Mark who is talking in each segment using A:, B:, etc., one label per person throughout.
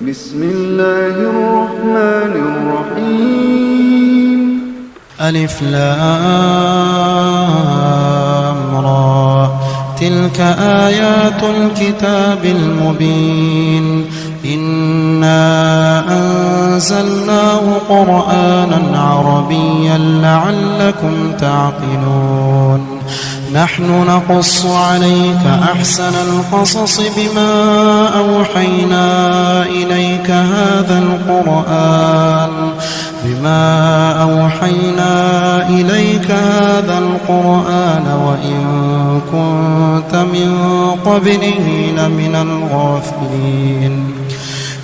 A: بسم الله الرحمن الرحيم.
B: ألف لام را تلك آيات الكتاب المبين إنا أنزلناه قرآنا عربيا لعلكم تعقلون نحن نقص عليك أحسن القصص بما أوحينا إليك هذا القرآن وإن كنت من قبله لمن الغافلين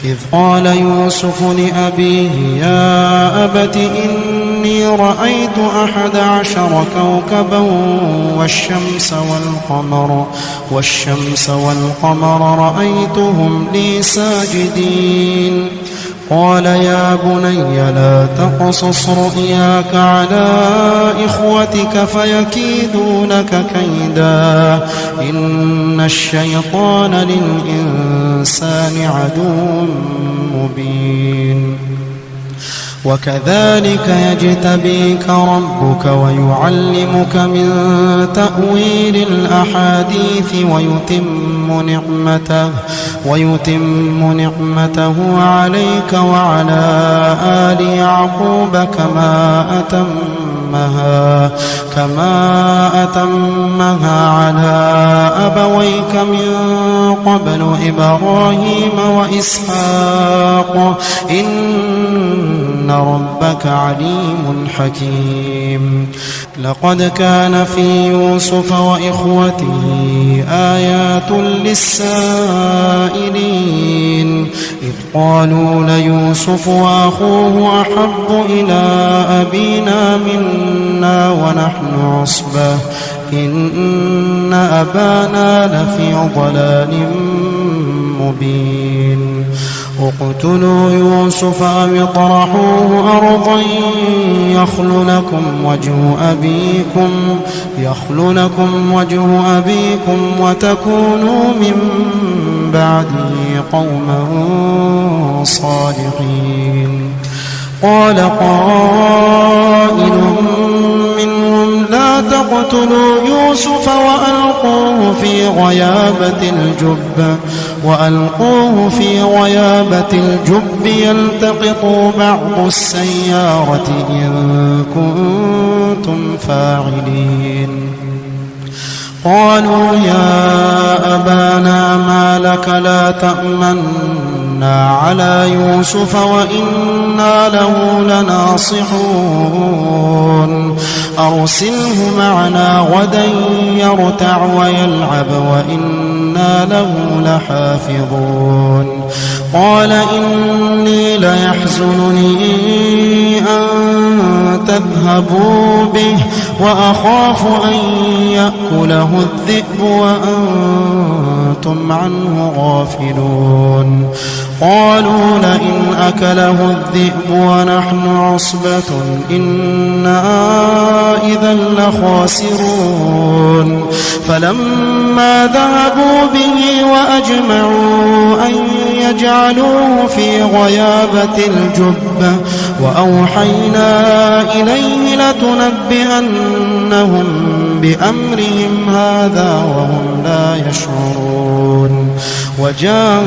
B: إذ قال يوسف لأبيه يا أبت إني رأيت 11 كوكبا والشمس والقمر رأيتهم لي ساجدين قال يا بني لا تقصص رؤياك على إخوتك فيكيدوا لك كيدا إن الشيطان للإنسان عدو مبين وكذلك يجتبيك ربك ويعلمك من تأويل الأحاديث ويتم نعمته عليك وعلى آل يعقوب كما أتمها على أبويك من قبل إبراهيم وإسحاق إن ربك عليم حكيم لقد كان في يوسف وإخوته آيات للسائلين إذ قالوا ليوسف وأخوه أحب إلى أبينا منا ونحن عصبة إن أبانا لفي ضلال مبين اقتلوا يوسف أو اطرحوه أرضا يخل لكم وجه أبيكم وتكونوا من بعده قوما صالحين قال قائل منهم لا تقتلوا يوسف وألقوه في غيابة الجب يلتقطوا بعض السيارة إن كنتم فاعلين قالوا يا أبانا ما لك لا تأمنا على يوسف وإنا له لناصحون أرسله معنا غدا يرتع ويلعب وإنا له لحافظون قال إني ليحزنني أن تذهبوا به وأخاف أن يأكله الذئب وأنتم عنه غافلون قالوا لئن أكله الذئب ونحن عصبة إنا إذا لخاسرون فلما ذهبوا به وأجمعوا أن يجعلوه في غيابة الجب وأوحينا إليه لتنبئنهم بأمرهم هذا وهم لا يشعرون وجاءوا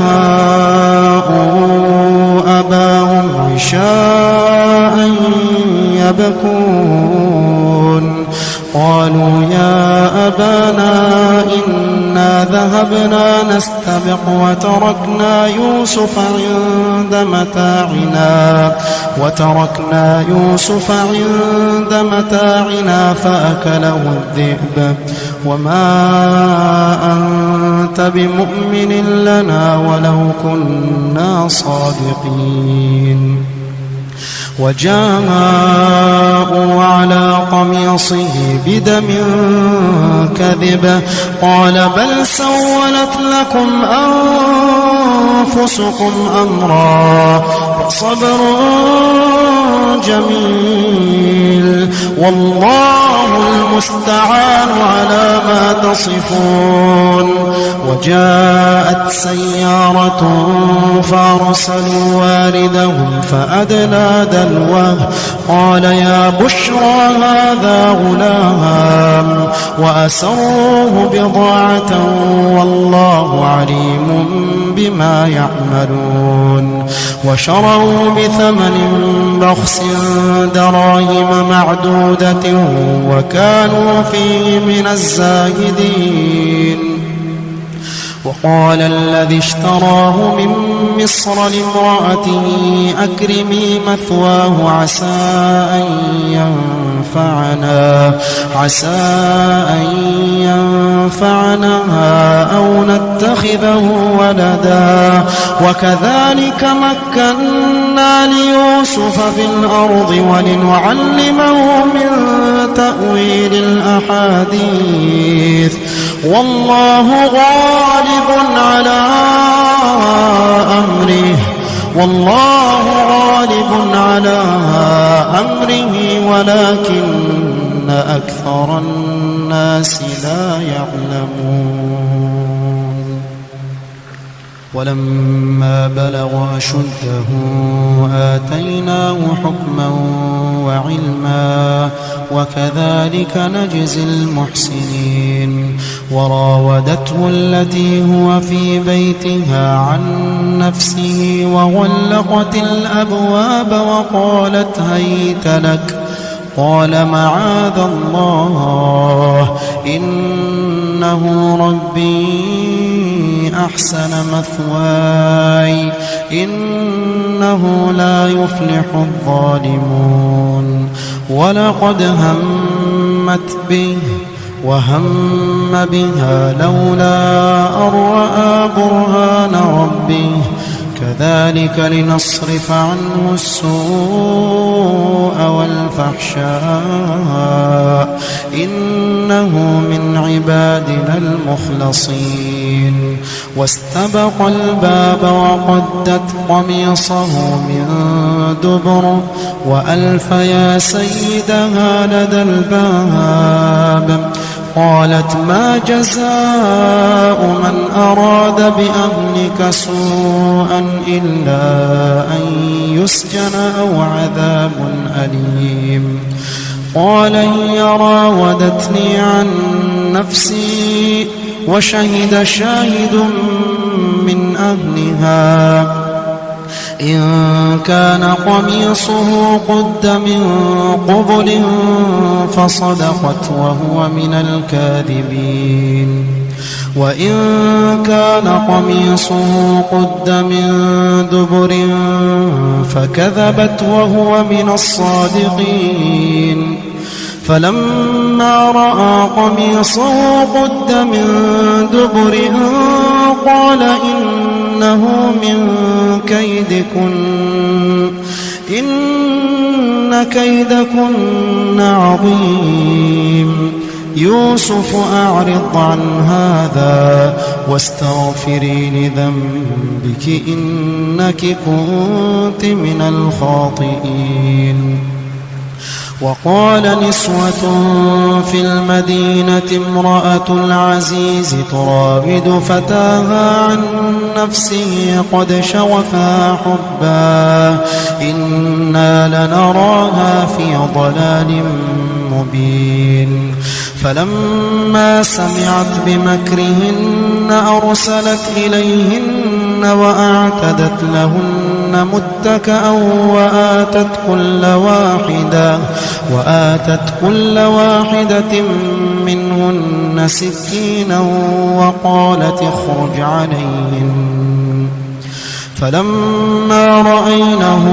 B: أباهم عشاء يبكون قالوا يا أبانا إنا ذهبنا نستبق وتركنا يوسف عند متاعنا فأكله الذئب وما أنت بمؤمن لنا ولو كنا صادقين وجاءوا على قميصه بدم كذب قال بل سولت لكم أنفسكم أمرا فصبر جميل والله المستعان على ما تصفون. وجاءت سيارة فأرسلوا واردهم فأدلى دلوه قال يا بشرى هذا غلام وأسروه بضاعة والله عليم بما يعملون. وشروا بثمن بخس دراهم معدودة وكانوا فيه من الزاهدين. وقال الذي اشتراه من مصر لامرأته أكرمي مثواه عسى أن ينفعنا أو نتخذه ولدا وكذلك مكنا ليوسف في الأرض ولنعلمه من تأويل الأحاديث والله غالب على أمره ولكن أكثر الناس لا يعلمون. ولما بلغ أشده آتيناه حكما وعلما وكذلك نجزي المحسنين. وراودته التي هو في بيتها عن نفسه وغلقت الأبواب وقالت هيت لك قال معاذ الله إنه ربي أحسن مثواي إنه لا يفلح الظالمون. ولقد همت به وهم بها لولا أن رأى برهان ربه كذلك لنصرف عنه السوء والفحشاء إنه من عبادنا المخلصين. واستبق الباب وقدت قميصه من دبر وألف يا سيدها لدى الباب قالت ما جزاء من أراد بأهلك سوءا إلا أن يسجن أو عذاب أليم. قال هي راودتني عن نفسي وشهد شاهد من أهلها إن كان قميصه قد من قبل فصدقت وهو من الكاذبين وإن كان قميصه قد من دبر فكذبت وهو من الصادقين. فلما رأى قميصه قد من دبر قال إنه من كيدكن إن كيدكن عظيم. يوسف أعرض عن هذا واستغفري لذنبك إنك كنت من الخاطئين. وقال نسوة في المدينة امرأة العزيز تراود فتاها عن نفسه قد شغفها حبا إنا لنراها في ضلال مبين. فلما سمعت بمكرهن أرسلت إليهن وأعتدت لهن متكأ وآتت كل واحدة منهن سكينا وقالت اخرج عليهن. فلما رأينه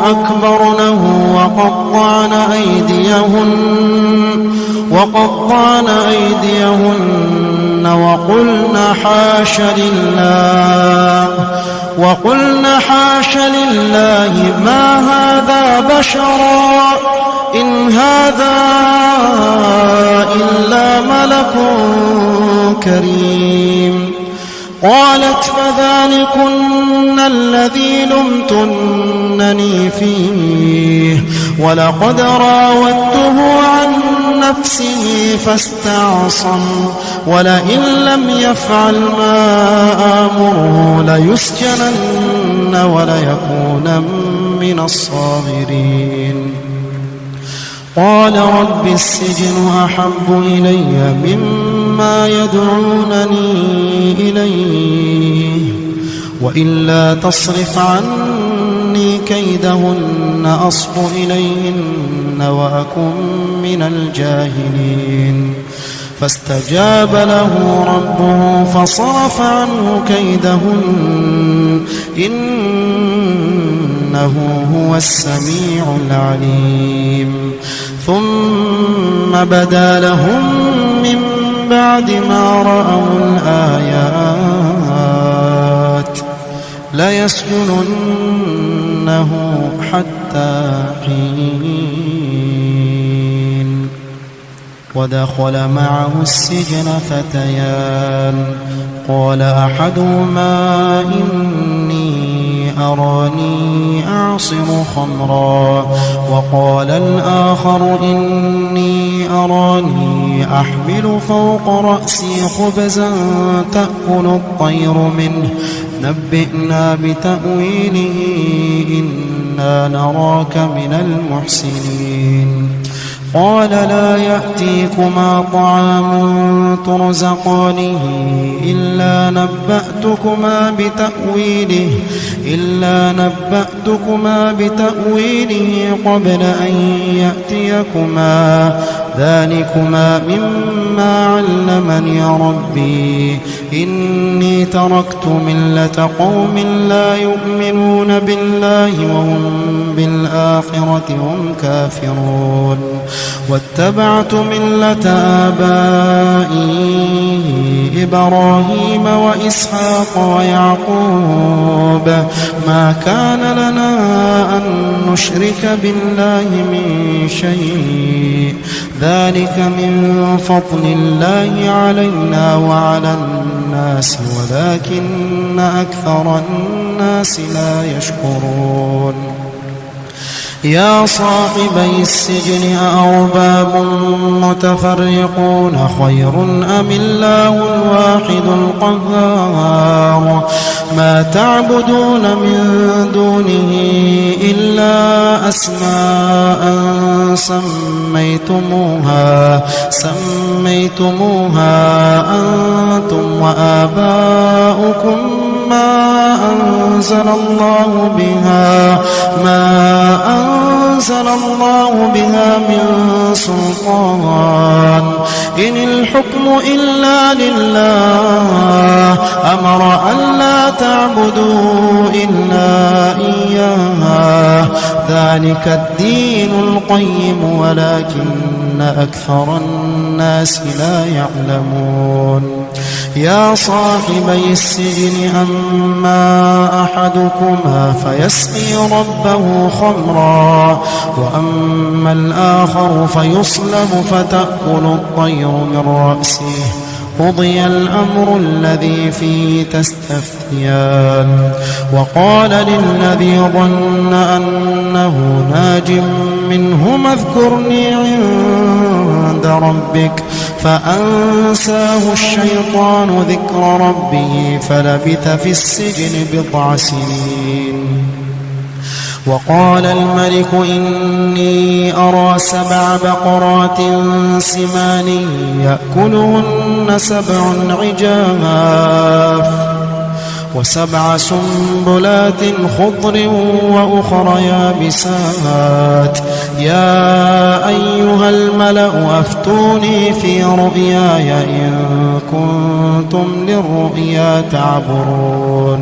B: أكبرنه وقطعن أيديهن وقلن وقلنا حاش لله ما هذا بشرا إن هذا إلا ملك كريم. قالت فذلكن الذي لمتنني فيه ولقد راودته عن نفسه فاستعصم ولئن لم يفعل ما آمره ليسجنن وليكون من الصاغرين. قال رب السجن أحب إلي مما يدعونني إليه وإلا تصرف عني كيدهن أصب إليهن وأكن من الجاهلين. فاستجاب له ربه فصرف عنه كيدهن إنه هو السميع العليم. ثم بدا لهم من بعد ما رأوا الآيات ليسجننه حتى حين. ودخل معه السجن فتيان قال أحدهما إني أراني أعصر خمرا وقال الآخر إني أراني أحمل فوق رأسي خبزا تأكل الطير منه نبئنا بتأويله إنا نراك من المحسنين. قال لا يأتيكما طعام ترزقانه إلا نبأتكما بتأويله قبل أن يأتيكما ذلكما مما علمني ربي إني تركت ملة قوم لا يؤمنون بالله وهم بالآخرة هم كافرون واتبعت ملة آبائي إبراهيم وإسحاق ويعقوب ما كان لنا أن نشرك بالله من شيء ذلك من فضل الله علينا وعلى الناس ولكن أكثر الناس لا يشكرون. يا صاحبي السجن أأرباب متفرقون خير أم الله الواحد القهار ما تعبدون من دونه إلا أسماء سميتموها أنتم وآباؤكم ما أنزل الله بها من سلطان إن الحكم إلا لله أمر ألا تعبدوا إلا إياه ذلك الدين القيم ولكن أكثر الناس لا يعلمون. يا صاحبي السجن أما أحدكما فيسقي ربه خمرا وأما الآخر فيصلب فتأكل الطير من رأسه قضي الأمر الذي فيه تستفتيان. وقال للذي ظن أنه ناج منهما اذكرني عند ربك فأنساه الشيطان ذكر ربه فلبث في السجن 9 سنين. وقال الملك إني أرى 7 بقرات سمان يأكلهن 7 عجاف و7 سنبلات خضر وأخر يابسات يا أيها الملأ أفتوني في رؤياي إن كنتم للرؤيا تعبرون.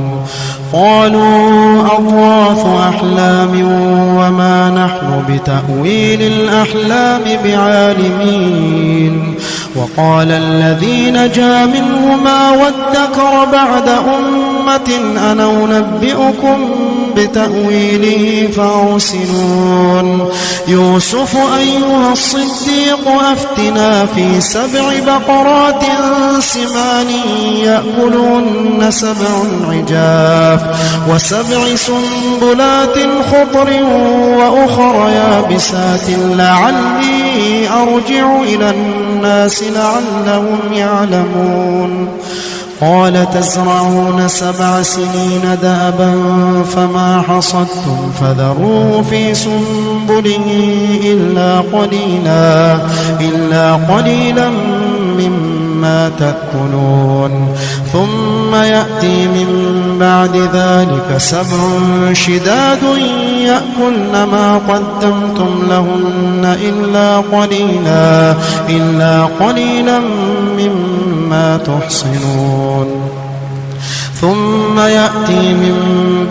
B: قالوا أضغاث أحلام وما نحن بتأويل الأحلام بعالمين وقال الذي نجا منهما وادكر بعد أمة أنا أنبئكم بتأويله فأرسلون يوسف أيها الصديق أفتنا في 7 بقرات سمان يأكلون 7 عجاف و7 سنبلات خضر وأخر يابسات لعلي أرجع إلى الناس لعلهم يعلمون قال تزرعون 7 سنين دأبا فما حصدتم فذروه في سنبله إلا قليلا مما تأكلون ثم يأتي من بعد ذلك 7 شداد يأكلن ما قدمتم لهن إلا قليلا مما تحصنون ثم يأتي من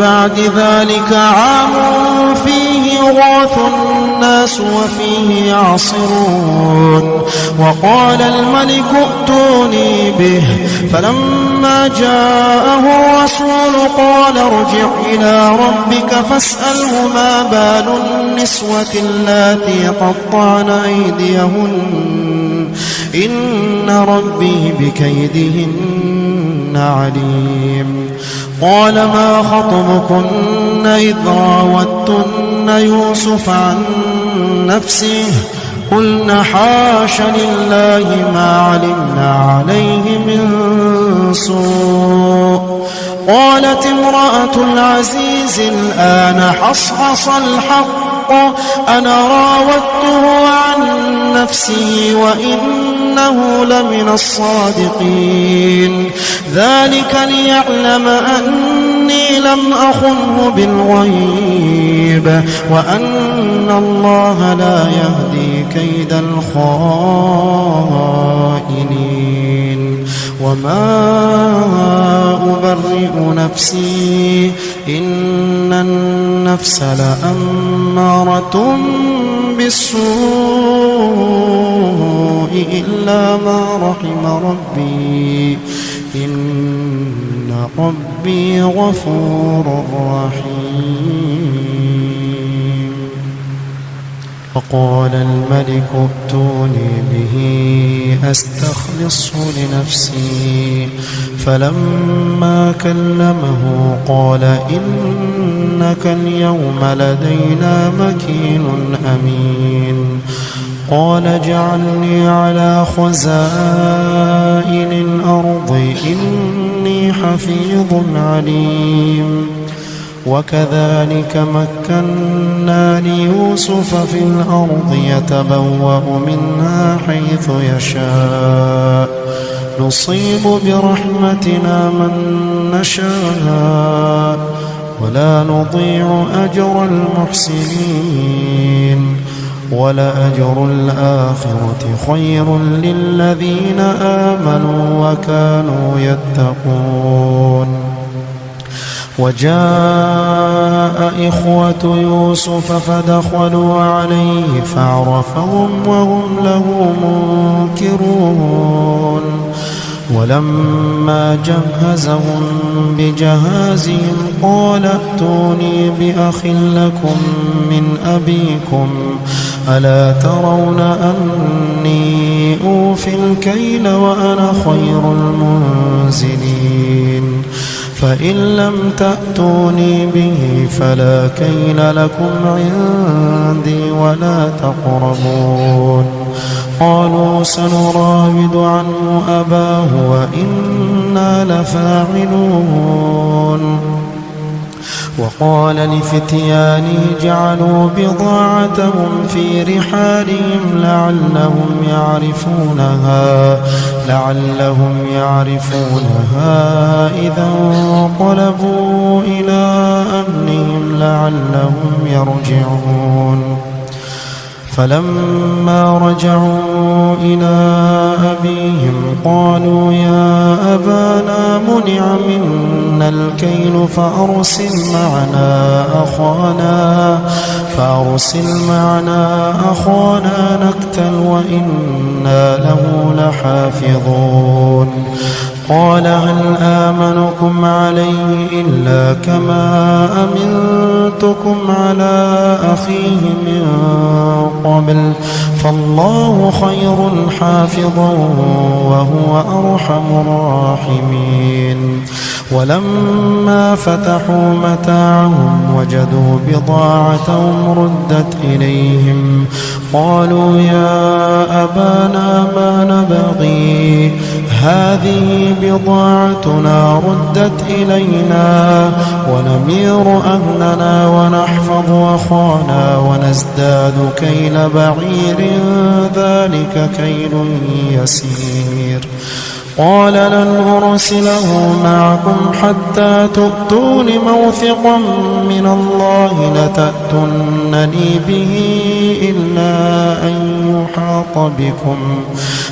B: بعد ذلك عام فيه يغاث الناس وفيه يعصرون وقال الملك ائتوني به فلما جاءه الرسول قال ارجع إلى ربك فاسأله ما بال النسوة اللاتي قطعن أيديهن إن ربي بكيدهن عليم قال ما خطبكن إذ راوتن يوسف عن نفسه قلنا حاش لله ما علمنا عليه من سوء قالت امرأة العزيز الآن حصحص الحق أنا راودته عن نفسه وإنه لمن الصادقين ذلك ليعلم أني لم أخنه بالغيب وأن الله لا يهدي كيد الخائنين وما أبرئ نفسي إن النفس لأمارة بالسوء إلا ما رحم ربي إن ربي غفور رحيم وقال الملك ائتوني به أستخلصه لنفسي فلما كلمه قال إنك اليوم لدينا مكين أمين قال اجعلني على خزائن الأرض إني حفيظ عليم وكذلك مكنا ليوسف في الأرض يتبوأ منها حيث يشاء نصيب برحمتنا من نشاء ولا نضيع أجر المحسنين ولأجر الآخرة خير للذين آمنوا وكانوا يتقون وجاء إخوة يوسف فدخلوا عليه فعرفهم وهم له منكرون ولما جهزهم بجهازهم قال ائتوني بأخ لكم من أبيكم ألا ترون أني أوفي الكيل وأنا خير المنزلين فإن لم تأتوني به فلا كيل لكم عندي ولا تقربون قالوا سنراود عنه أباه وإنا لفاعلون وقال لفتيانه جعلوا بضاعتهم في رحالهم لعلهم يعرفونها إذا انقلبوا إلى أهلهم لعلهم يرجعون فلما رجعوا إلى أبيهم قالوا يا أبانا منع منا الكيل فأرسل معنا أخانا نكتل وإنا له لحافظون قال هل آمنكم عليه إلا كما أمنتكم على أخيه من قبل فالله خير حافظا وهو أرحم الراحمين ولما فتحوا متاعهم وجدوا بضاعتهم ردت إليهم قالوا يا أبانا ما نبغي هذه بضاعتنا ردت إلينا ونمير أهلنا ونحفظ أخانا ونزداد كيل بعير ذلك كيل يسير قال لن أرسله معكم حتى تؤتون موثقا من الله لتأتونني به إلا أن يحاط بكم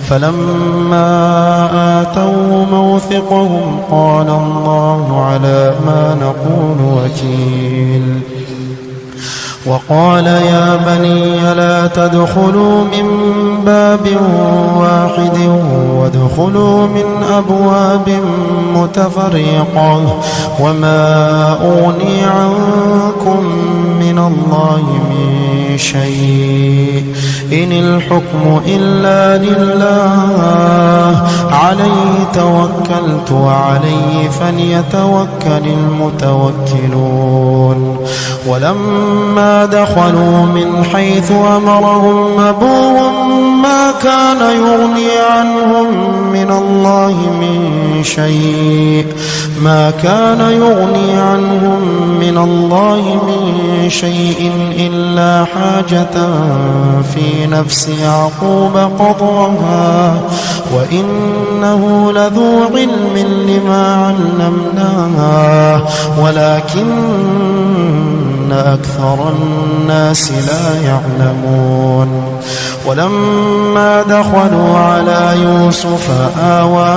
B: فلما آتوا موثقهم قال الله على ما نقول وكيل وقال يا بني لا تدخلوا من باب واحد وادخلوا من أبواب متفرقة وما أغني عنكم من الله من شيء إن الحكم إلا لله عليه توكلت وعليه فليتوكل المتوكلون ولما دخلوا من حيث أمرهم أبوهم ما كان يغني عنهم من الله من شيء إلا حاجة في نفس يعقوب قضاها وإنه لذو علم لما علمناه ولكن أكثر الناس لا يعلمون ولما دخلوا على يوسف آوى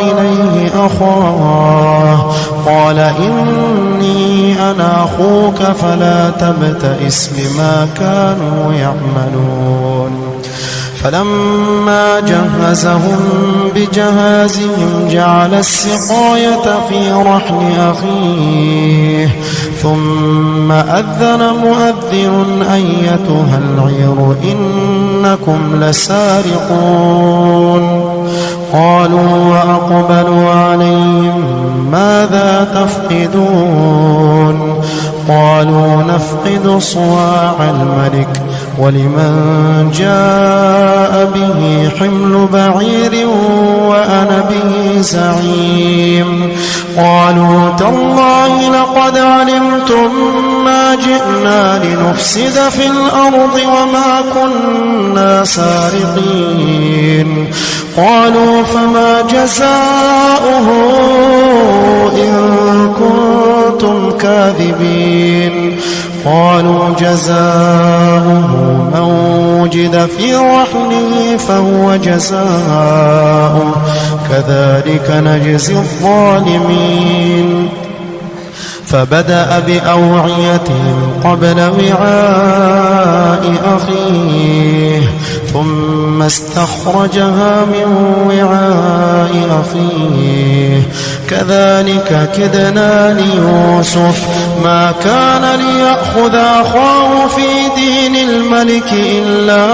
B: إليه أخاه قال إني أنا أخوك فلا تبتئس بما كانوا يعملون فلما جهزهم بجهازهم جعل السقاية في رحل أخيه ثم أذن مؤذن أيتها العير إنكم لسارقون قالوا وأقبلوا عليهم ماذا تفقدون قالوا نفقد صواع الملك ولمن جاء به حمل بعير وأنا به زعيم قالوا تالله لقد علمتم ما جئنا لنفسد في الأرض وما كنا سارقين قالوا فما جزاؤه إن كنتم كاذبين قالوا جزاؤه من وجد في رحله فهو جزاؤه كذلك نجزي الظالمين فبدأ بأوعيتهم قبل وعاء أخيه ثم استخرجها من وعاء أخيه كذلك كدنا ليوسف ما كان ليأخذ أخاه في دين الملك إلا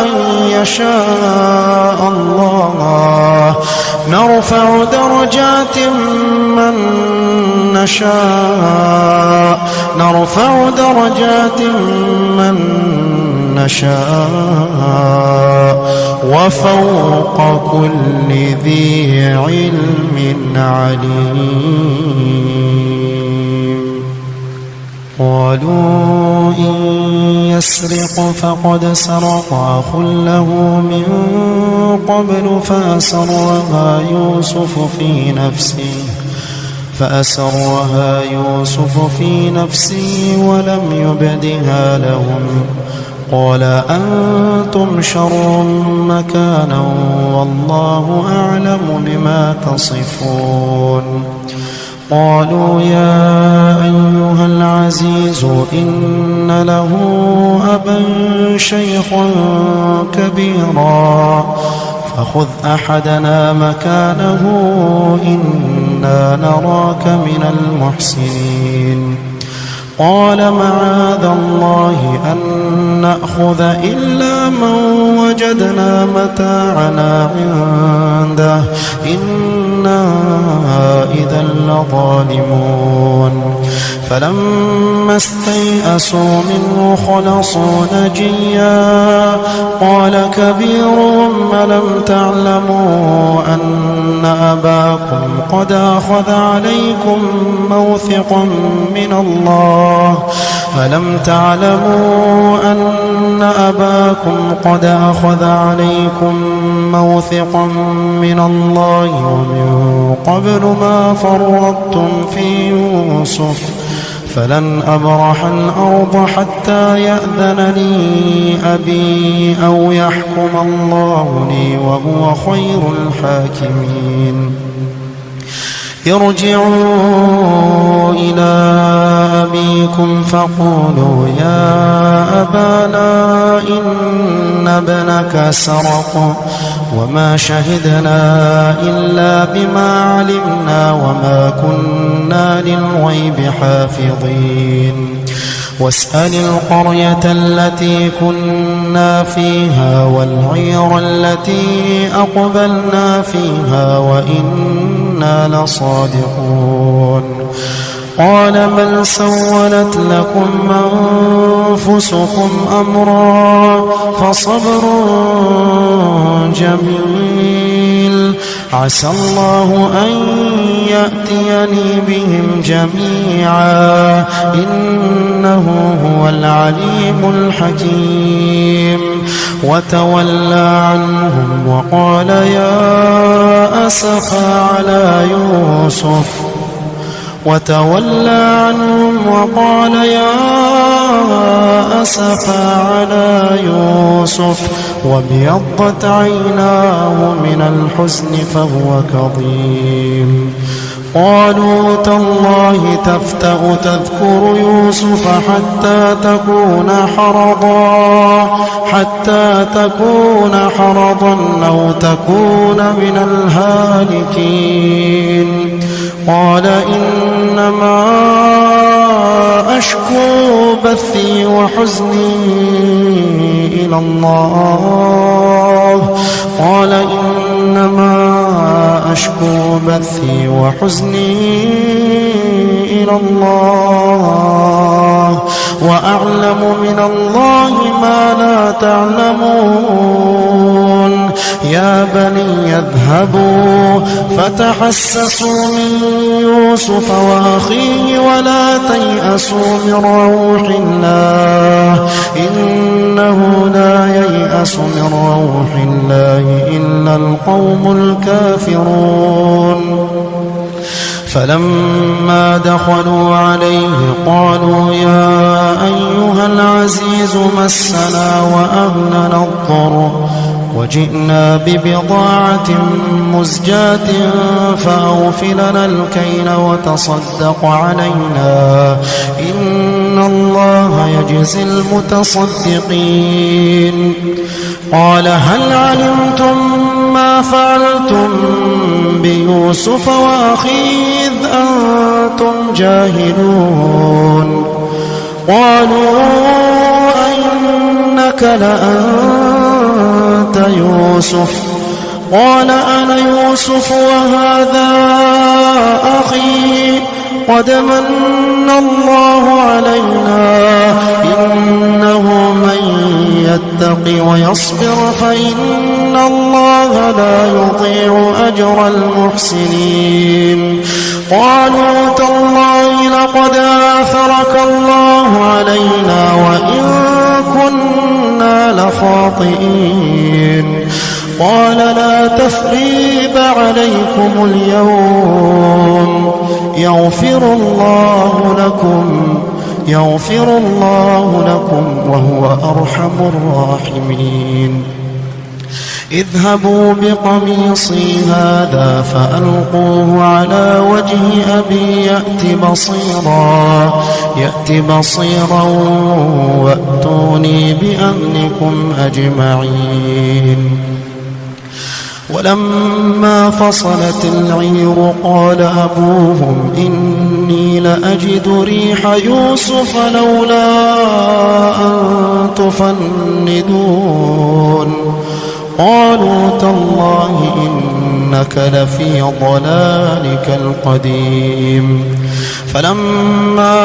B: أن يشاء الله نرفع درجات من نشاء وفوق كل ذي علم عليم قالوا إن يسرق فقد سرق أخ له من قبل فأسرها يوسف في نفسه ولم يبدها لهم قال أنتم شر مكانا والله أعلم بما تصفون قالوا يا أيها العزيز إن له أبا شيخا كبيرا فخذ أحدنا مكانه إنا نراك من المحسنين قال معاذ الله أن نأخذ إلا من وجدنا متاعنا عنده إنا إذا لظالمون فلما استيئسوا منه خلصوا نجيا قال كبيرهم ألم تعلموا أن أباكم قد أخذ عليكم موثقا من الله ألم تعلموا أن أباكم قد أخذ عليكم موثقا من الله ومن قبل ما فرطتم في يوسف فلن أبرح الأرض حتى يأذن لي أبي أو يحكم الله لي وهو خير الحاكمين ارجعوا إلى أبيكم فقولوا يا أبانا إن ابنك سرق وما شهدنا إلا بما علمنا وما كنا للغيب حافظين واسأل القرية التي كنا فيها والعير التي أقبلنا فيها وإنا لصادقون قال بل سولت لكم أنفسكم أمرا فصبر جميل عسى الله أن يأتيني بهم جميعا إنه هو العليم الحكيم وتولى عنهم وقال يا أسفا على يوسف وتولى عنهم وقال يا أسفا على يوسف وابيضت عيناه من الحزن فهو كظيم قالوا تالله تفتأ تذكر يوسف حتى تكون حرضا أو تكون من الهالكين قال إنما أشكو بثي وحزني إلى الله قال إنما أشكو بثي وحزني إلى الله وأعلم من الله ما لا تعلمون يا بني اذهبوا فتحسسوا من يوسف وأخيه ولا تيأسوا من روح الله إنه لا ييأس من روح الله إلا القوم الكافرون فلما دخلوا عليه قالوا يا أيها العزيز مسنا وأهلنا الضر وجئنا ببضاعة مزجاة فأوف لنا الكيل وتصدق علينا إن الله يجزي المتصدقين قال هل علمتم ما فعلتم بيوسف وأخيه إذ أنتم جاهلون قالوا أئنك لأنت يوسف قال أنا يوسف وهذا أخي قد من الله علينا إنه من يتق ويصبر فإن الله لا يضيع أجر المحسنين قالوا تالله لقد آثرك الله علينا وإن كنا لخاطئين قال لا تثريب عليكم اليوم يغفر الله لكم يغفر الله لكم وهو أرحم الراحمين. اذهبوا بقميصي هذا فألقوه على وجه أبي يأت بصيرا وأتوني بأهلكم أجمعين. ولما فصلت العير قال أبوهم إني لأجد ريح يوسف لولا أن تفندون. قالوا تالله إنك لفي ضلالك القديم. فلما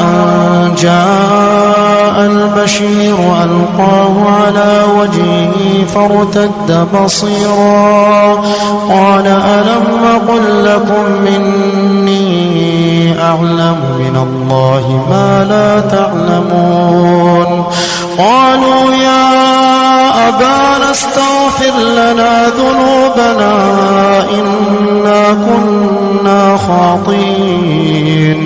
B: أن جاء البشير ألقاه على وجهه فارتد بصيرا قال ألم أقل لكم إني أعلم من الله ما لا تعلمون. قالوا يا أبانا استغفر لنا ذنوبنا إنا كنا خاطئين.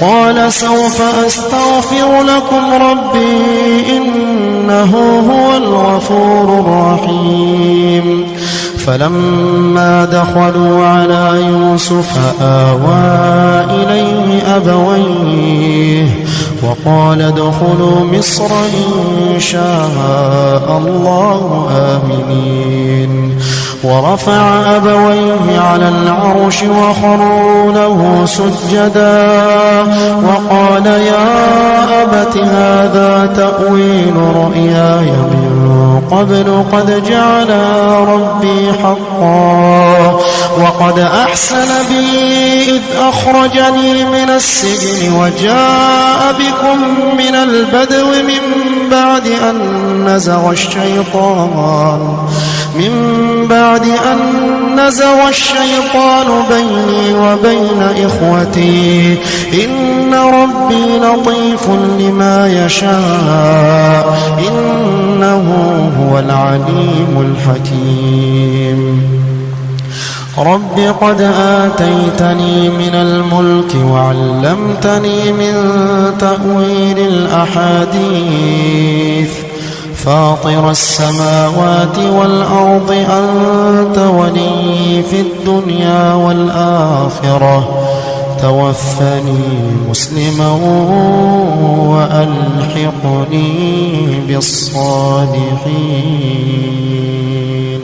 B: قال سوف أستغفر لكم ربي إنه هو الغفور الرحيم. فلما دخلوا على يوسف آوى إليه أبويه وقال ادخلوا مصر إن شاء الله آمنين. ورفع أبويه على العرش وخروا له سجدا وقال يا أبت هذا تأويل رؤياي من قبل قد جعل ربي حقا وقد أحسن بي إذ أخرجني من السجن وجاء بكم من البدو من بعد أن نزغ الشيطان بيني وبين إخوتي إن ربي لطيف لما يشاء إنه هو العليم الحكيم. رب قد آتيتني من الملك وعلمتني من تأويل الأحاديث فاطر السماوات والأرض أنت ولي في الدنيا والآخرة توفني مسلما وألحقني بالصالحين.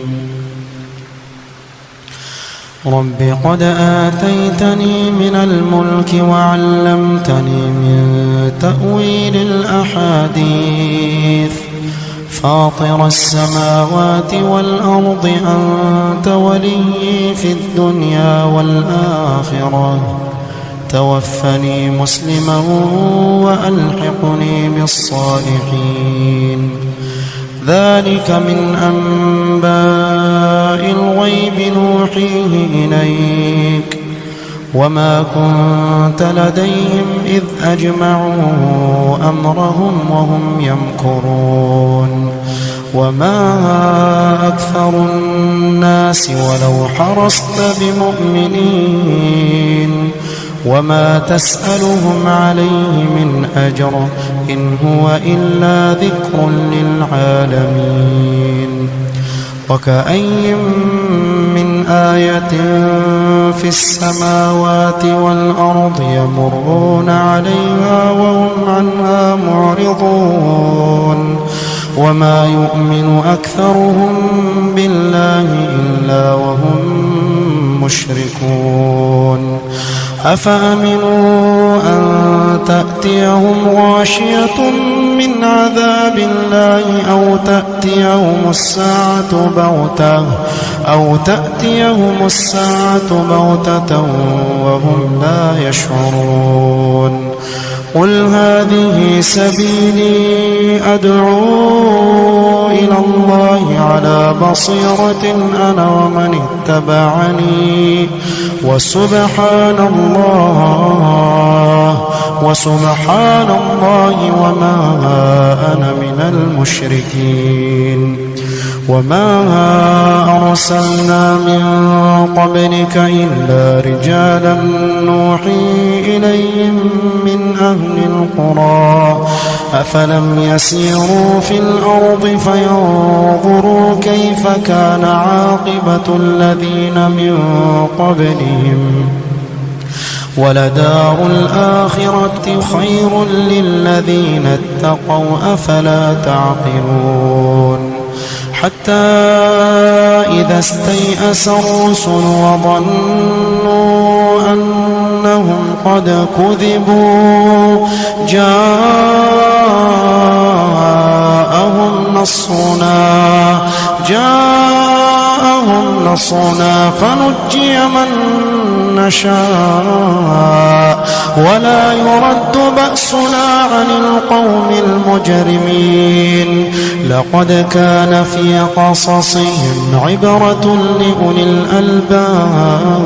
B: رب قد آتيتني من الملك وعلمتني من تأويل الأحاديث فاطر السماوات والأرض أنت ولي في الدنيا والآخرة توفني مسلما وألحقني بالصالحين. ذلك من أنباء الغيب نوحيه إليك وما كنت لديهم إذ أجمعوا أمرهم وهم يمكرون. وما أكثر الناس ولو حرصت بمؤمنين وما تسألهم عليه من أجر إن هو إلا ذكر للعالمين. وكأي من آية في السماوات والأرض يمرون عليها وهم عنها معرضون وما يؤمن أكثرهم بالله إلا وهم مشركون. أفأمنوا أن تأتيهم غاشية من عذاب الله أو تأتيهم الساعة بغتة وهم لا يشعرون. قل هذه سبيلي أدعو إلى الله على بصيرة أنا ومن اتبعني وسبحان الله وما أنا من المشركين. وما أرسلنا من قبلك إلا رجالا نوحي إليهم من أهل القرى أفلم يسيروا في الأرض فينظروا كيف كان عاقبة الذين من قبلهم ولدار الآخرة خير للذين اتقوا أفلا تعقلون حتى إذا استيأس الرسل وظنوا أنهم قد كذبوا جاءهم نصرنا فنجي من نشاء ولا يرد بأسنا عن القوم المجرمين لقد كان في قصصهم عبرة لأولي الألباب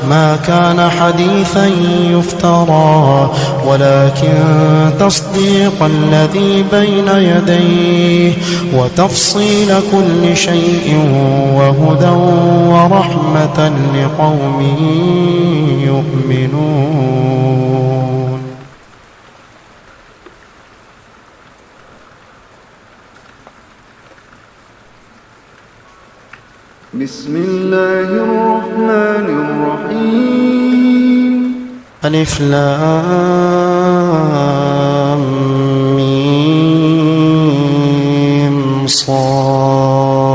B: ما كان حديثا يفترى ولكن تصديق الذي بين يديه وتفصيل كل شيء وهدى ورحمة لقوم يؤمنون.
A: بسم الله الرحمن الرحيم
B: ألف لام ميم صاد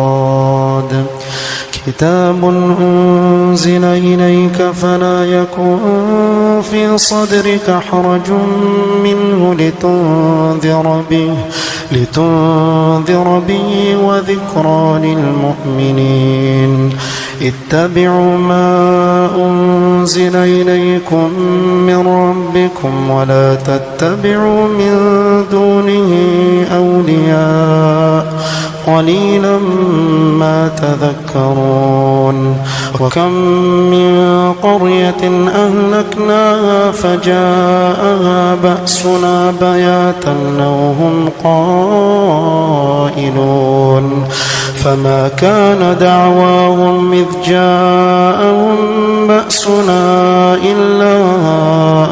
B: كتاب أنزل إليك فلا يكن في صدرك حرج منه لتنذر به وذكرى للمؤمنين اتبعوا ما أنزل إليكم من ربكم ولا تتبعوا من دونه أولياء قليلا ما تذكرون وكم من قرية أهلكناها فجاءها بأسنا بياتا أو هم قائلون فما كان دعواهم إذ جاءهم بأسنا إلا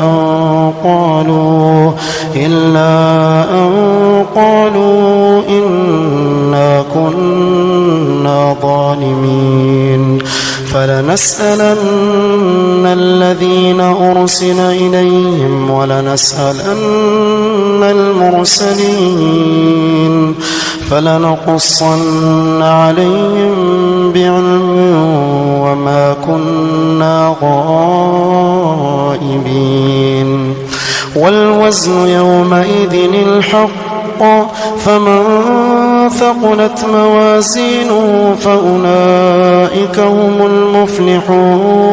B: أن قالوا إنا كنا ظالمين فلنسألن الذين أرسل إليهم ولنسألن المرسلين فلنقصن عليهم بعلم وما كنا غائبين والوزن يومئذ الحق فمن ثقلت موازينه فأولئك هم المفلحون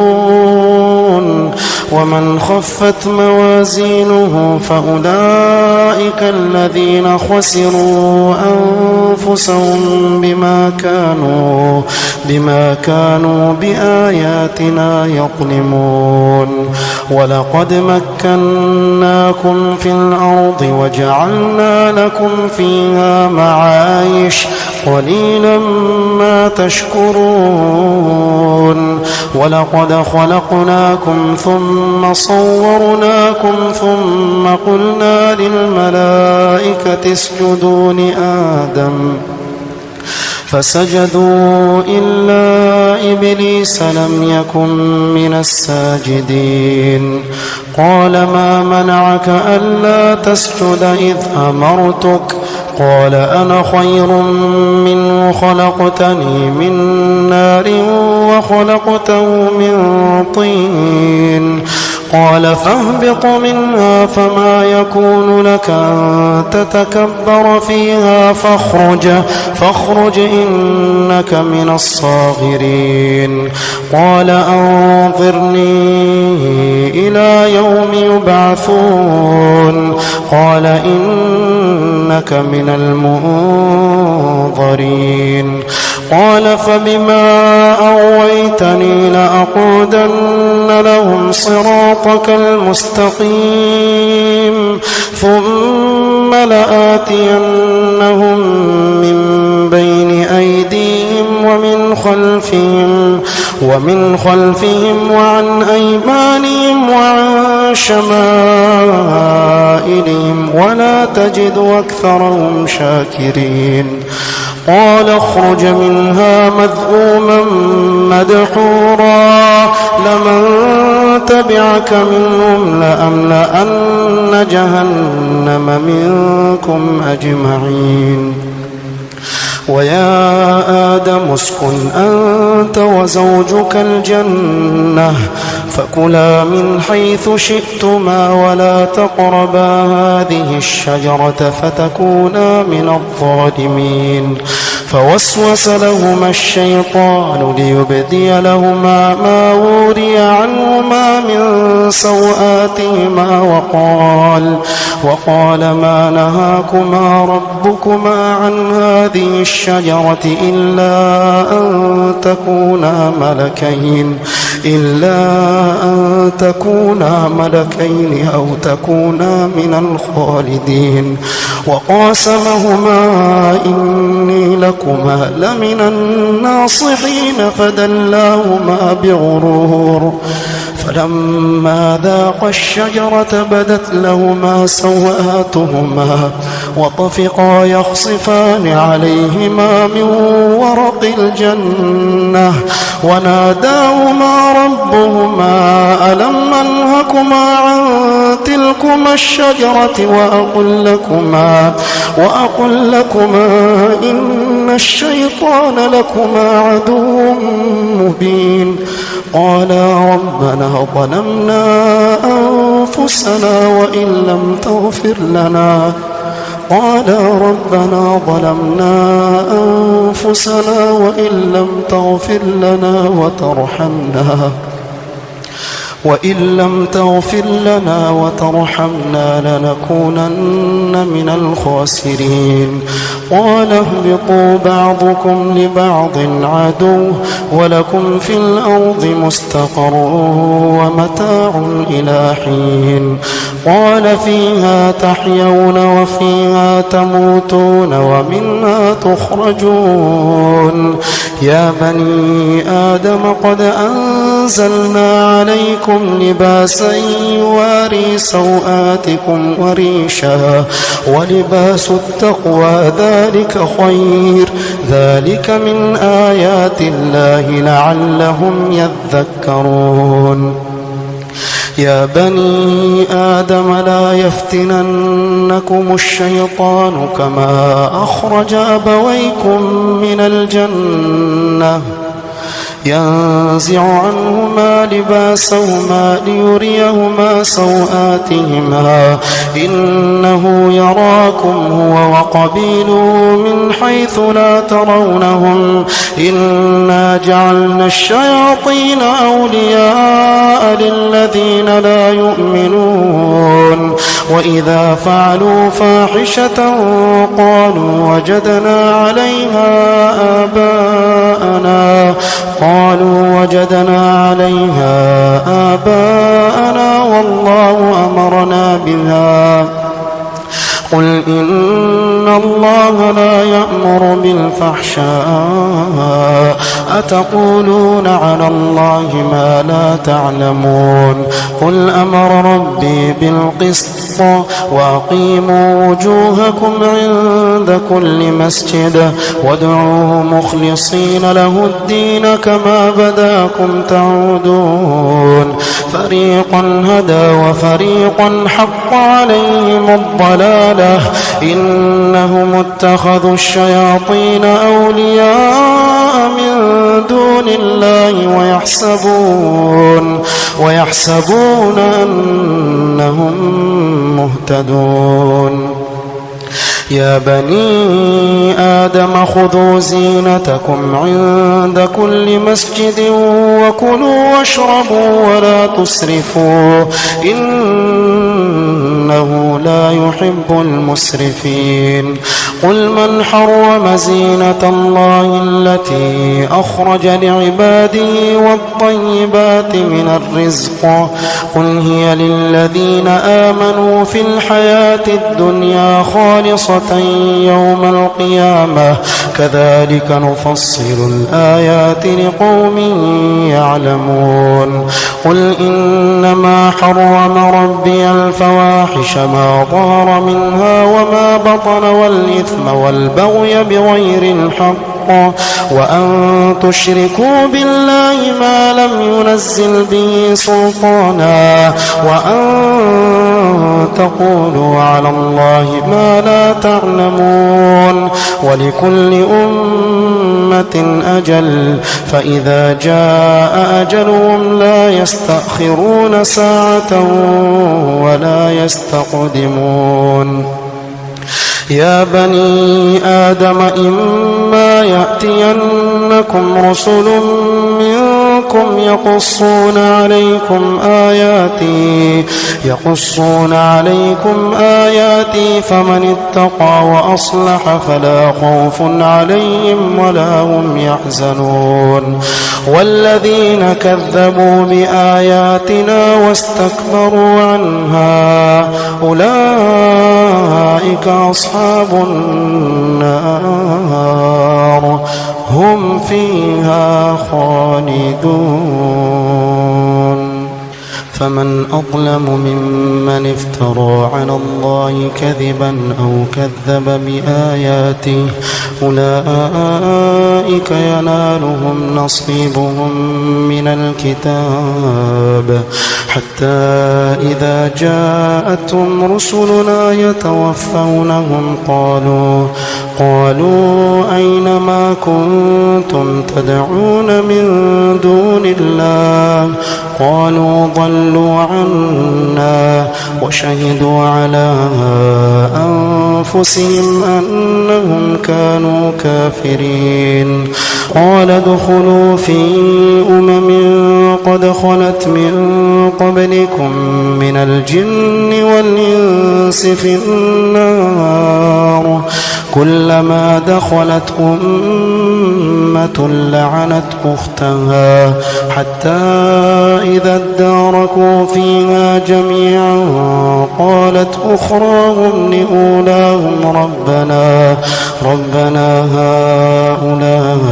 B: ومن خفت موازينه فأولئك الذين خسروا أنفسهم بما كانوا بآياتنا يظلمون ولقد مكناكم في الأرض وجعلنا لكم فيها معايش قليلا ما تشكرون ولقد خلقناكم ثم صورناكم ثم قلنا للملائكة اسجدوا لآدم فسجدوا إلا إبليس لم يكن من الساجدين قال ما منعك ألا تسجد إذ أمرتك قال أنا خير منه خلقتني من نار وخلقته من طين قال فاهبط منها فما يكون لك أن تتكبر فيها فاخرج إنك من الصاغرين قال أنظرني إلى يوم يبعثون قال إنك من المنظرين قال فبما أغويتني لأقعدن لهم صراطك المستقيم ثم لآتينهم من خلفهم وعن أيمانهم وعن شمائلهم ولا تجد أكثرهم شاكرين قال اخرج منها مذءوما مدحورا لمن تبعك منهم لأملأن جهنم منكم أجمعين ويا آدم اسكن أنت وزوجك الجنة فكلا من حيث شئتما ولا تقربا هذه الشجرة فتكونا من الظالمين فوسوس لهما الشيطان ليبدي لهما ما وري عنهما من سوآتهما وقال ما نهاكما ربكما عن هذه الشجرة إلا أن تكونا ملكين أو تكونا من الخالدين وقاسمهما إني لكما لمن الناصحين فدلاهما بغرور فلما ذاقا الشجرة بدت لهما سوآتهما وطفقا يخصفان عليهما من ورق الجنة وناداهما ربهما ألم أنهكما عن تلكما الشجرة وأقل لكما إن الشيطان لكما عدو مبين قالا ربنا ظلمنا أنفسنا وإن لم تغفر لنا وترحمنا لنكونن من الخاسرين قال اهبطوا بعضكم لبعض عدو ولكم في الأرض مستقر ومتاع إلى حين قال فيها تحيون وفيها تموتون ومنها تخرجون يا بني آدم قد أنزلنا عليكم لباسا يواري سوآتكم وريشا ولباس التقوى ذلك خير ذلك من آيات الله لعلهم يذكرون يا بني آدم لا يفتننكم الشيطان كما أخرج أبويكم من الجنة ينزع عنهما لباسهما ليريهما سوآتهما إنه يراكم هو وقبيله من حيث لا ترونهم إنا جعلنا الشياطين أولياء للذين لا يؤمنون وإذا فعلوا فاحشة قالوا وجدنا عليها آباءنا والله أمرنا بها قل إن الله لا يأمر بالفحشاء أتقولون على الله ما لا تعلمون قل أمر ربي بالقسط وأقيموا وجوهكم عند كل مسجد وادعوه مخلصين له الدين كما بداكم تعودون فريقا هدى وفريقا حق عليهم الضلالة إنهم اتخذوا الشياطين أولياء من دون الله ويحسبون أنهم مهتدون يا بني آدم خذوا زينتكم عند كل مسجد وكلوا واشربوا ولا تسرفوا إنه لا يحب المسرفين. قل من حرم زينة الله التي أخرج لعباده والطيبات من الرزق قل هي للذين آمنوا في الحياة الدنيا خالصة يوم القيامة كذلك نفصل الآيات لقوم يعلمون. قل إنما حرم ربي الفواحش ما ظهر منها وما بطن والإثم والبغي بغير الحق وأن تشركوا بالله ما لم ينزل به سلطانا وأن تقولوا على الله ما لا تعلمون. ولكل أمة أجل فإذا جاء أجلهم لا يستأخرون ساعة ولا يستقدمون. يا بني آدم إما يأتينكم رسل منكم يقصون عليكم آياتي فمن اتقى وأصلح فلا خوف عليهم ولا هم يحزنون. والذين كذبوا بآياتنا واستكبروا عنها أولئك أصحاب النار هم فيها خالدون. فمن أظلم ممن افترى على الله كذبا أو كذب بآياته أولئك ينالهم نصيبهم من الكتاب حتى إذا جاءتهم رسلنا يتوفونهم قالوا أين ما كنتم تدعون من دون الله قالوا ضلوا عنا وشهدوا على أنفسهم أنهم كانوا كافرين. قال ادخلوا في قد خلت من قبلكم من الجن والإنس في النار كلما دخلت أمة لعنت أختها حتى إذا اداركوا فيها جميعا قالت أخراهم لأولاهم ربنا هؤلاء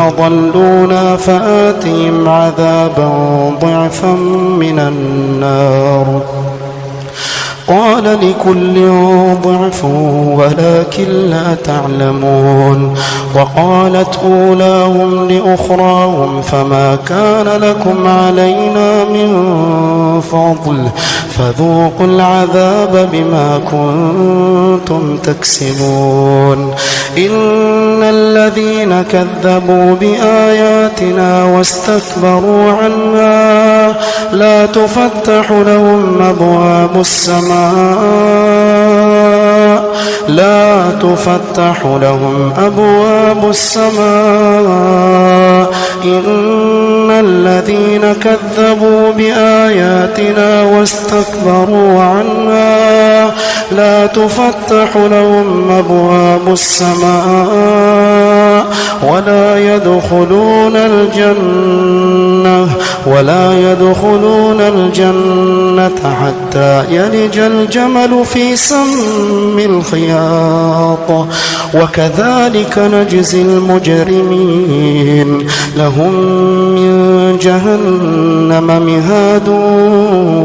B: أضلونا فآتهم عذابا ضعفا من النار قال لكل ضعف ولكن لا تعلمون. وقالت أولاهم لأخراهم فما كان لكم علينا من فضل فذوقوا العذاب بما كنتم تكسبون. إن الذين كذبوا بآياتنا واستكبروا عنها لا تفتح لهم أبواب السماء إن الذين كذبوا بآياتنا واستكبروا عنها لا تفتح لهم أبواب السماء ولا يدخلون الجنة حتى يلج الجمل في سم الخياط وكذلك نجزي المجرمين. لهم من جهنم مهاد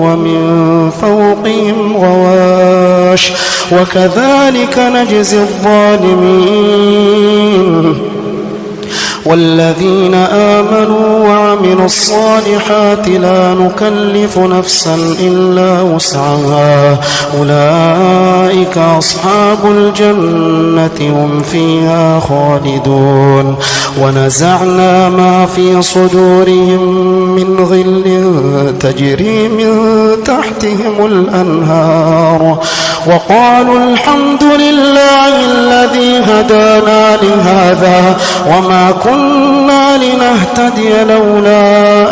B: ومن فوقهم غواش وكذلك نجزي الظالمين. والذين آمنوا وعملوا الصالحات لا نكلف نفسا إلا وسعها أولئك أصحاب الجنة هم فيها خالدون. ونزعنا ما في صدورهم من غل تجري من تحتهم الأنهار وقالوا الحمد لله الذي هدانا لهذا وما كنا لنهتدي لولا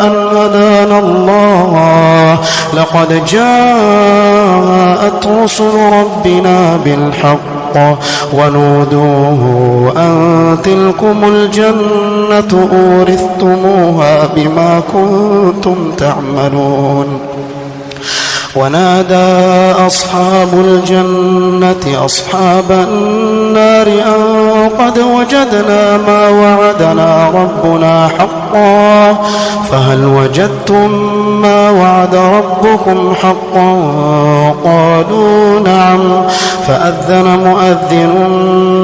B: أن هدانا الله لقد جاءت جاءت رسل ربنا بالحق ونودوا أن تلكم الجنة أورثتموها بما كنتم تعملون. ونادى أصحاب الجنة أصحاب النار أن قد وجدنا ما وعدنا ربنا حقا فهل وجدتم ما وعد ربكم حقا؟ قالوا نعم. فأذن مؤذن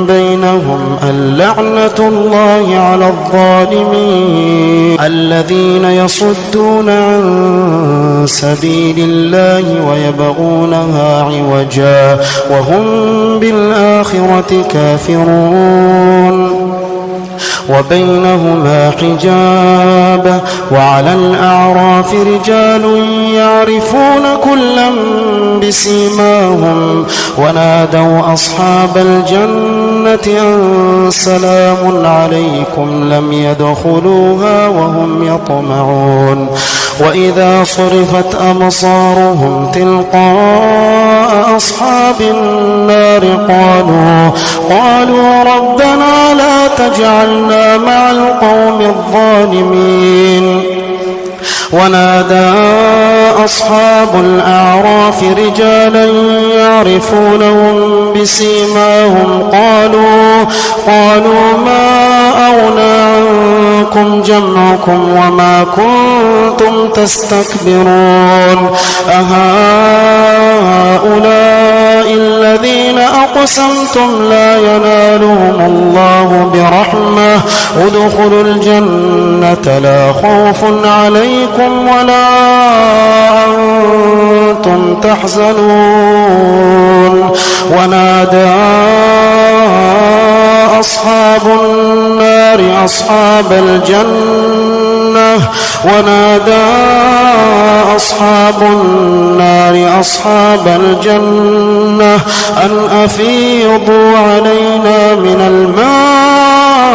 B: بينهم اللعنة الله على الظالمين الذين يصدون عن سبيل الله ويبغونها عوجا وهم بالآخرة كافرون. وبينهما حجاب وعلى الأعراف رجال يعرفون كلا بسيماهم ونادوا أصحاب الجنة أن سلام عليكم لم يدخلوها وهم يطمعون. وإذا صرفت أبصارهم تلقاء أصحاب النار قالوا ربنا لا تجعلنا مع القوم الظالمين. ونادى أصحاب الأعراف رجالا يعرفونهم بسيماهم قالوا ما أغنى عنكم جمعكم وما كنتم تستكبرون أهؤلاء الذين أقسمتم لا ينالهم الله برحمة ادخلوا الجنة لا خوف عليكم ولا أنتم تحزنون. ونادى أصحاب النار أصحاب الجنة أن أفيضوا علينا من الماء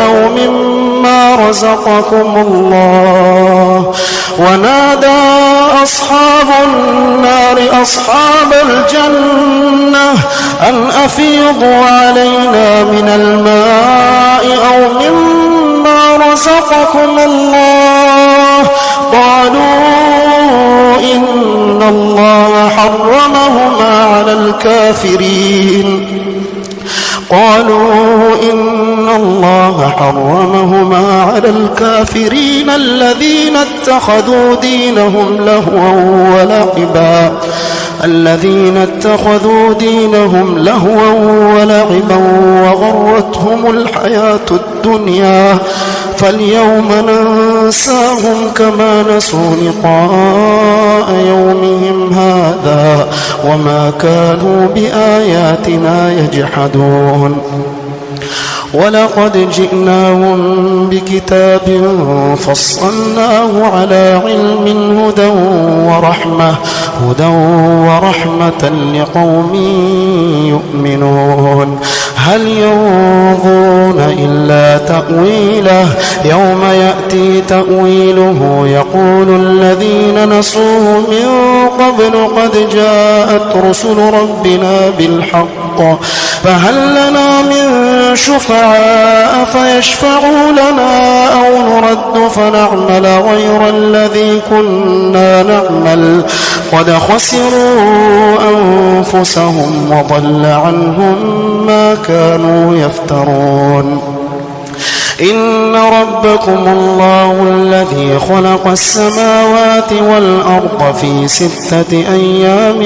B: أو مما رزقكم الله. ونادى أصحاب النار أصحاب الجنة أن أفيضوا علينا من الماء أو مما رزقكم الله. قالوا إن الله حرمهما على الكافرين الذين اتخذوا دينهم لهوا ولعبا وغرتهم الحياة الدنيا فاليوم ننساهم كما نسوا لقاء يومهم هذا وما كانوا بآياتنا يجحدون. ولقد جئناهم بكتاب فصلناه على علم هدى ورحمة لقوم يؤمنون. هل ينظرون إلا تأويله يوم يأتي تأويله يقول الذين نسوه من قبل قد جاءت رسل ربنا بالحق فهل لنا من شفعاء فيشفعوا لنا أو نرد فنعمل غير الذي كنا نعمل قد خسروا أنفسهم وضل عنهم ما كانوا يفترون. إن ربكم الله الذي خلق السماوات والأرض في 6 أيام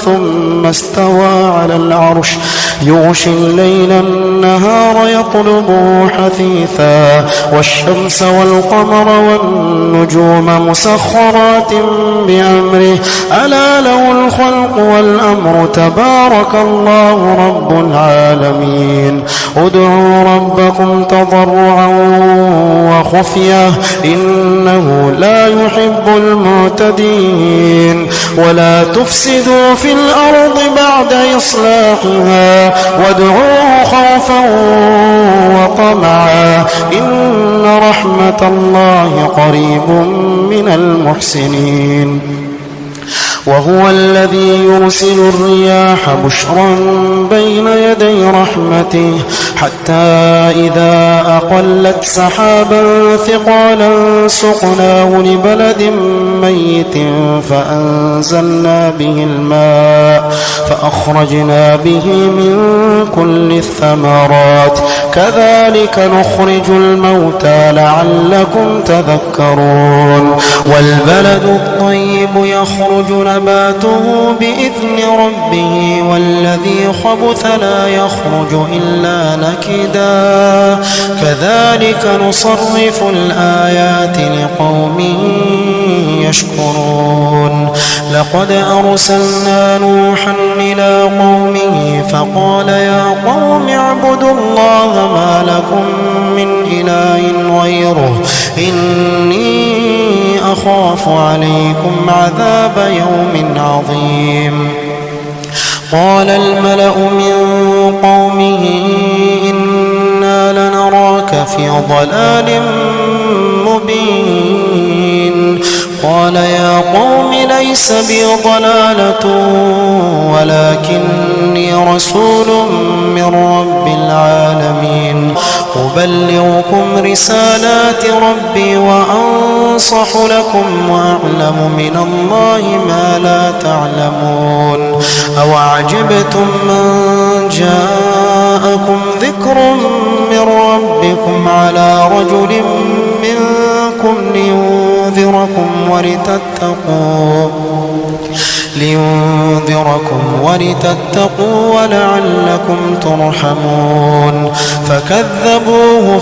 B: ثم استوى على العرش يغشي الليل النهار يطلبه حثيثا والشمس والقمر والنجوم مسخرات بأمره ألا له الخلق والأمر تبارك الله رب العالمين. ادعوا ربكم تضرعا وخفية إنه لا يحب المعتدين. ولا تفسدوا في الأرض بعد إصلاحها وادعوه خوفا وطمعا إن رحمة الله قريب من المحسنين. وهو الذي يرسل الرياح بشرا بين يدي رحمته حتى إذا أقلت سحابا ثقالا سقناه لبلد ميت فأنزلنا به الماء فأخرجنا به من كل الثمرات كذلك نخرج الموتى لعلكم تذكرون والبلد الطيب يخرج نباته بإذن ربه والذي خبث لا يخرج إلا نكدا كذلك نصرف الآيات لقوم يشكرون لقد أرسلنا نوحا إلى قومه فقال يا قوم اعبدوا الله ما لكم من إله غيره إني أخاف عليكم عذاب يوم عظيم قال الملأ من قومه إنا لنراك في ضلال مبين قال يا قوم ليس بي ضلالة ولكني رسول من رب العالمين أبلغكم رسالات ربي وأنصح لكم وأعلم من الله ما لا تعلمون أوعجبتم من جاءكم ذكر من ربكم على رجل منكم لينذركم ولتتقوا ولعلكم ترحمون فكذبوه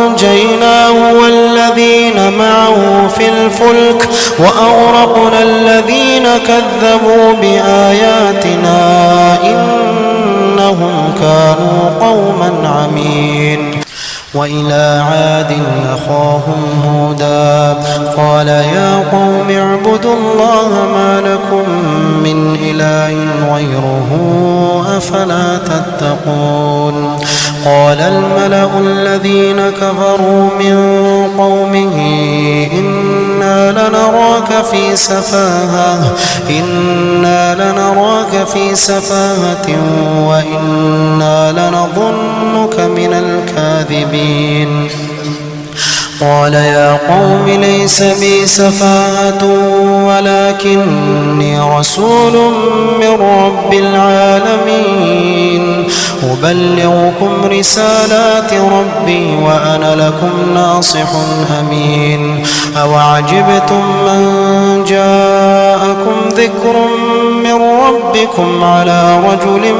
B: فأنجيناه والذين معه في الفلك وأغرقنا الذين كذبوا بآياتنا إنهم كانوا قوما عمين وإلى عاد أخاهم هودا قال يا قوم اعبدوا الله ما لكم من إله غيره أفلا تتقون قال الملأ الذين كفروا من قومه إنا لنراك في سفاهة وإنا لنظنك من الكاذبين قال يا قوم ليس بي سفاهة ولكني رسول من رب العالمين أبلغكم رسالات ربي وأنا لكم ناصح أمين أوعجبتم من جاءكم ذكر من ربكم على رجل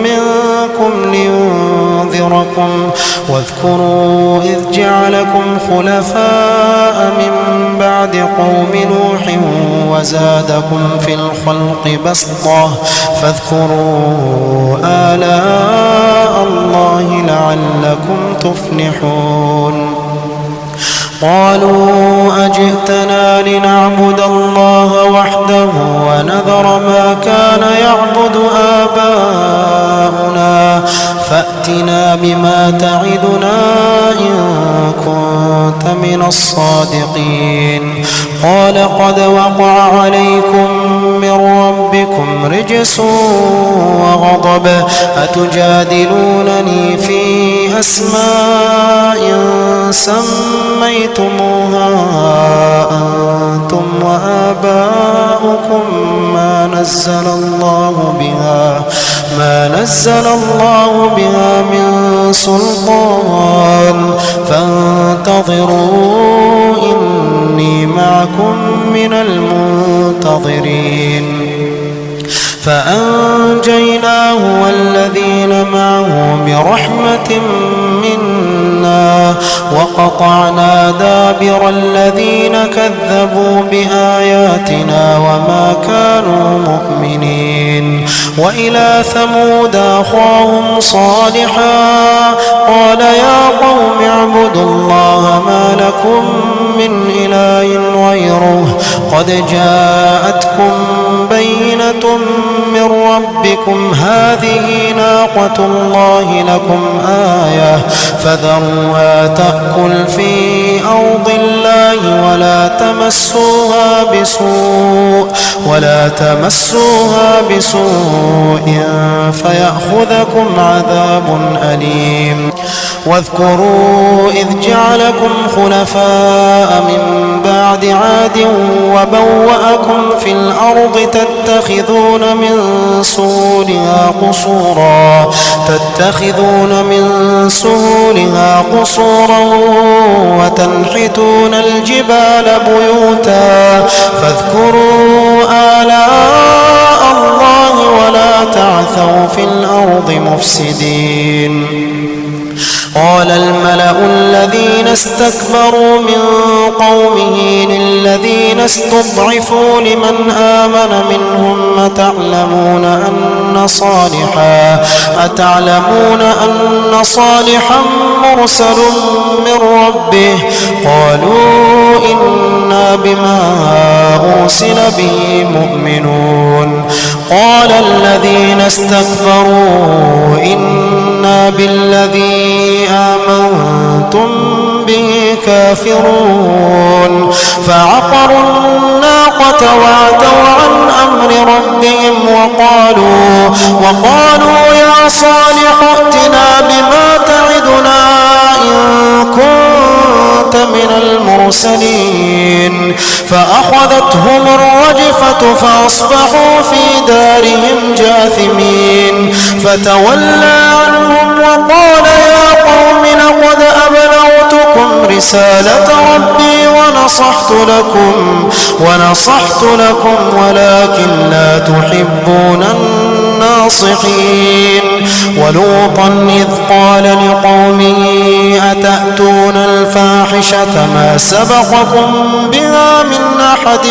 B: منكم لينذركم واذكروا إذ جعلكم خلفاء من بعد قوم نوح وزادكم في الخلق بسطة فاذكروا آلاء الله لعلكم تفلحون قالوا أجئتنا لنعبد الله وحده ونذر ما كان يعبد آباؤنا فأتنا بما تعدنا إن كنت من الصادقين قال قد وقع عليكم من ربكم رجس وغضب أتجادلونني في أسماء سميتموها أنتم وآباؤكم ما نزل الله بها من سلطان فانتظروا إني معكم من المنتظرين فأنجيناه والذين معه برحمة منا وقطعنا دابر الذين كذبوا بآياتنا وما كانوا مؤمنين وإلى ثمود أخاهم صالحا قال يا قوم اعبدوا الله ما لكم من إله غيره قد جاءتكم بينة من ربكم هذه ناقة الله لكم آية فذروها تأكل في أرض الله ولا تمسوها بسوء فيأخذكم عذاب أليم واذكروا إذ جعلكم خلفاء من بعد عاد وبوأكم في الأرض تتخذون من سهولها قصورا وتنحتون الجبال بيوتا فاذكروا آلاء الله ولا تعثوا في الأرض مفسدين قال الملأ الذين استكبروا من قومه للذين استضعفوا لمن آمن منهم أتعلمون أن صالحا مرسل من ربه قالوا إنا بما أرسل به مؤمنون قال الذين استكبروا إنا بالذي آمنتم به كافرون فعقروا الناقة وعتوا عن أمر ربهم وقالوا يا صالح ائتنا بما تعدنا إن كنت من المرسلين فأخذتهم الرجفة فأصبحوا في دارهم جاثمين فتولى عنهم وقال يا قوم لقد أبلغتكم رسالة ربي ونصحت لكم ولكن لا تحبون الناصحين ولوطا إذ قال لقومه أتأتون الفاحشة ما سبقكم بها من أحد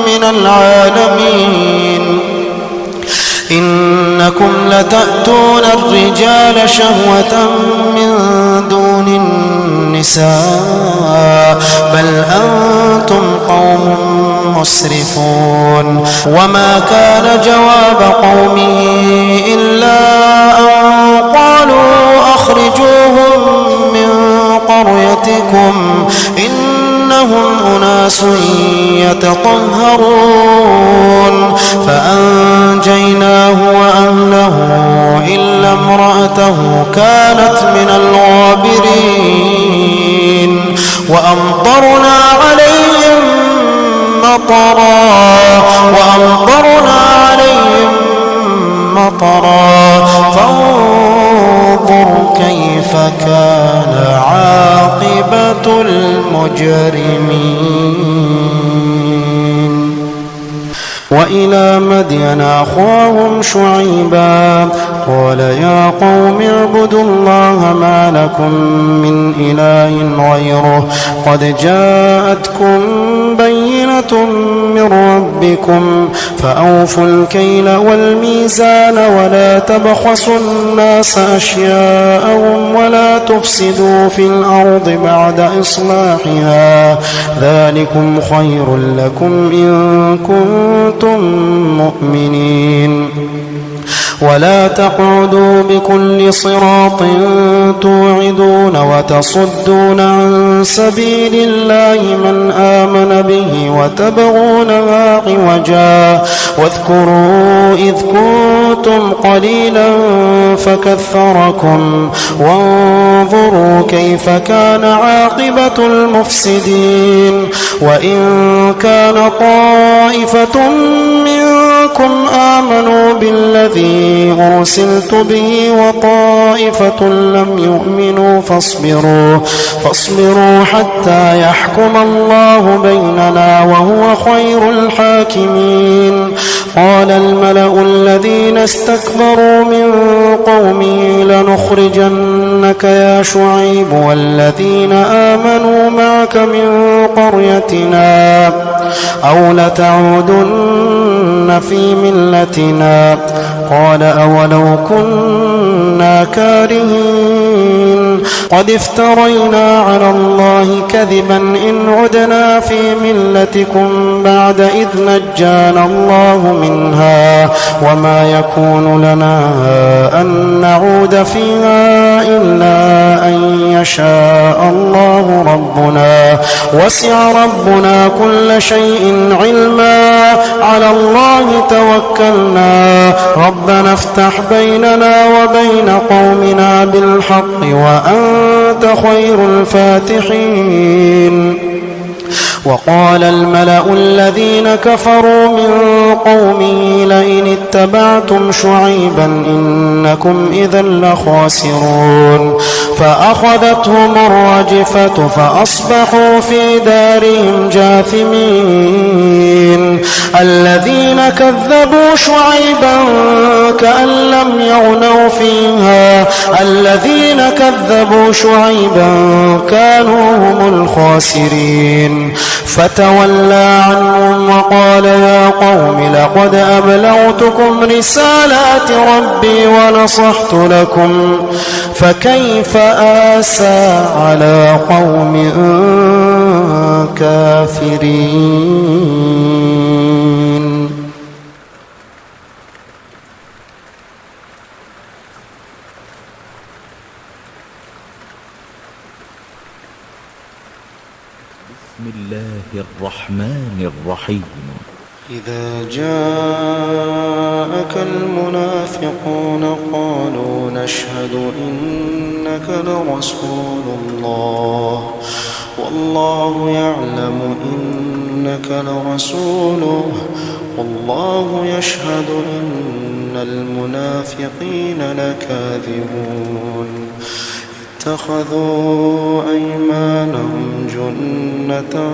B: من العالمين إنكم لتأتون الرجال شهوة من دون النساء بل أنتم قوم مسرفون وما كان جواب قومه إلا أن قالوا أخرجوهم من قريتكم إنهم أناس يتطهرون فأنجيناه وأهله إلا امرأته كانت من الغابرين وأمطرنا عليهم مطرا فانظر كيف كان عاقبة المجرمين وإلى مدين أخاهم شعيبا قال يا قوم اعبدوا الله ما لكم من إله غيره قد جاءتكم بينة من ربكم فأوفوا الكيل والميزان ولا تبخسوا الناس أشياءهم ولا تفسدوا في الأرض بعد إصلاحها ذلكم خير لكم إن كنتم مؤمنين ولا تقعدوا بكل صراط توعدون وتصدون عن سبيل الله من آمن به وتبغونها عوجا واذكروا إذ كنتم قليلا فكثركم وانظروا كيف كان عاقبة المفسدين وإن كان طائفة منكم آمنوا بالذي أرسلت به وطائفة لم يؤمنوا فاصبروا حتى يحكم الله بيننا وهو خير الحاكمين قال الملأ الذين استكبروا من قومه لنخرجنك يا شعيب والذين آمنوا معك من قريتنا أو لتعودن في ملتنا قال أولو كنا كنا كارهين قد افترينا على الله كذبا إن عدنا في ملتكم بعد إذ نجانا الله منها وما يكون لنا أن نعود فيها إلا أن يشاء الله ربنا وسع ربنا كل شيء علما على الله توكلنا ربنا افتح بيننا وبين قومنا بالحق وأنت خير الفاتحين وقال الملأ الذين كفروا من قومه لئن اتبعتم شعيبا إنكم إذا لخاسرون فأخذتهم الرجفة فأصبحوا في دارهم جاثمين الذين كذبوا شعيبا كأن لم يغنوا فيها الذين كذبوا شعيبا كانوا هم الخاسرين فتولى عنهم وقال يا قوم لقد أبلغتكم رسالات ربي ونصحت لكم فكيف آسى على قوم كافرين.
C: بسم الله الرحمن الرحيم
B: إذا جاءك المنافقون قالوا نشهد إنك لرسول الله والله يعلم إنك لرسوله والله يشهد إن المنافقين لكاذبون اتخذوا أيمانهم جنة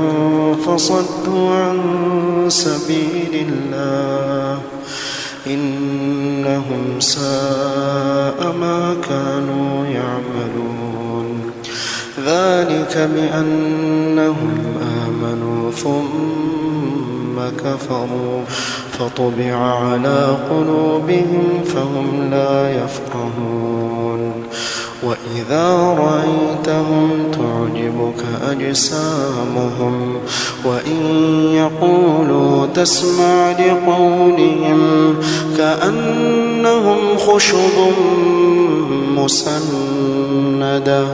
B: فصدوا عن سبيل الله إنهم ساء ما كانوا يعملون ذلك بأنهم آمنوا ثم كفروا فطبع على قلوبهم فهم لا يفقهون وإذا رأيتهم تعجبك أجسامهم وإن يقولوا تسمع لقولهم كأنهم خشب مسندة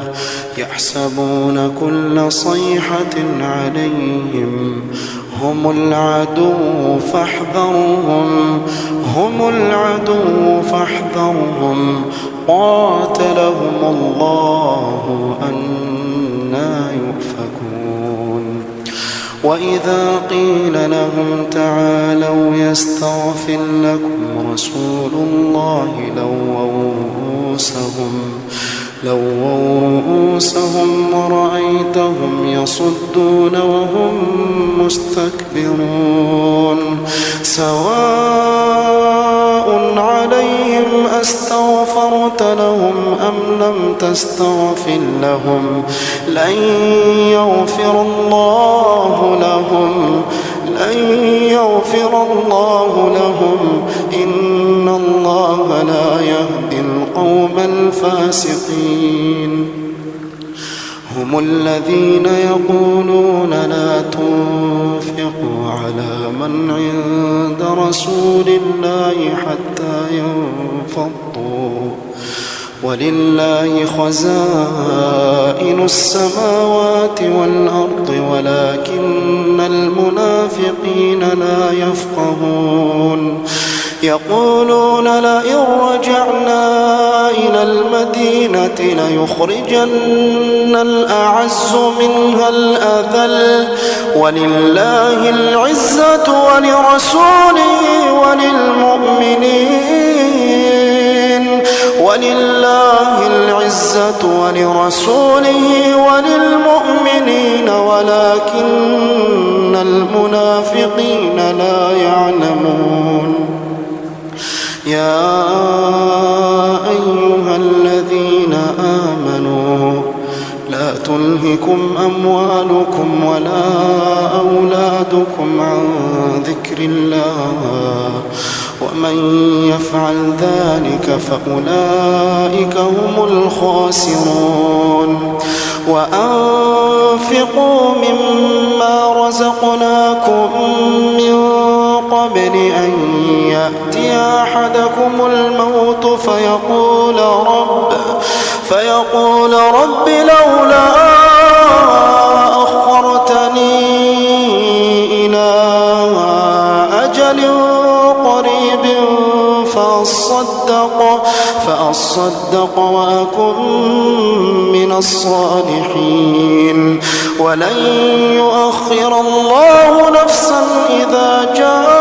B: يحسبون كل صيحة عليهم هم العدو فاحذرهم قاتلهم الله أنى يؤفكون وإذا قيل لهم تعالوا يستغفر لكم رسول الله لووا رؤوسهم ورأيتهم يصدون وهم مستكبرون سواء عليهم أستغفرت لهم أم لم تستغفر لهم لن يغفر الله لهم إن الله لا يهدي القوم الفاسقين هم الذين يقولون لا تنفقوا على من عند رسول الله حتى ينفضوا ولله خزائن السماوات والأرض ولكن المنافقين لا يفقهون يقولون لئن رجعنا إلى المدينة ليخرجن الأعز منها الأذل ولله العزة ولرسوله وللمؤمنين ولكن المنافقين لا يعلمون يا أيها الذين آمنوا لا تلهكم أموالكم ولا أولادكم عن ذكر الله ومن يفعل ذلك فأولئك هم الخاسرون وأنفقوا مما رزقناكم من قبل أن يأتي أحدكم الموت فيقول رب لولا أخرتني إلى أجل قريب فأصدق وأكن من الصالحين ولن يؤخر الله نفسا إذا جاء